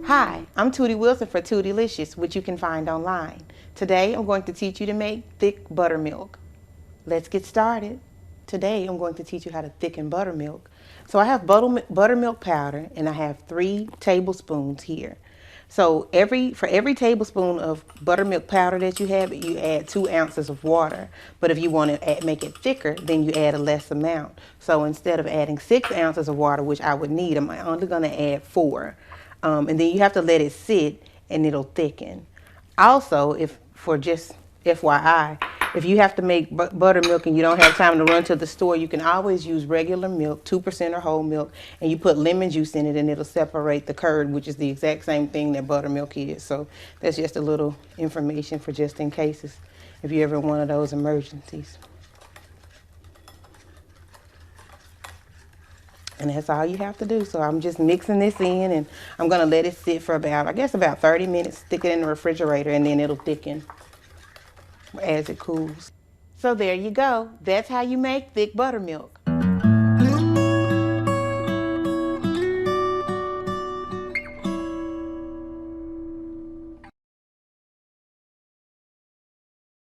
Hi, I'm Tootie Wilson for Tootylicious, which you can find online. Today I'm going to teach you to make thick buttermilk. Let's get started. Today I'm going to teach you how to thicken buttermilk. So I have buttermilk powder and I have 3 tablespoons here. So for every tablespoon of buttermilk powder that you have, you add 2 ounces of water. But if you want to make it thicker, then you add a less amount. So instead of adding 6 ounces of water, which I would need, I'm only going to add 4. And then you have to let it sit and it'll thicken. Also, for just FYI, if you have to make buttermilk and you don't have time to run to the store, you can always use regular milk, 2% or whole milk, and you put lemon juice in it and it'll separate the curd, which is the exact same thing that buttermilk is. So that's just a little information for just in cases if you're ever in one of those emergencies. And that's all you have to do. So I'm just mixing this in and I'm gonna let it sit for about 30 minutes, stick it in the refrigerator, and then it'll thicken as it cools. So there you go. That's how you make thick buttermilk.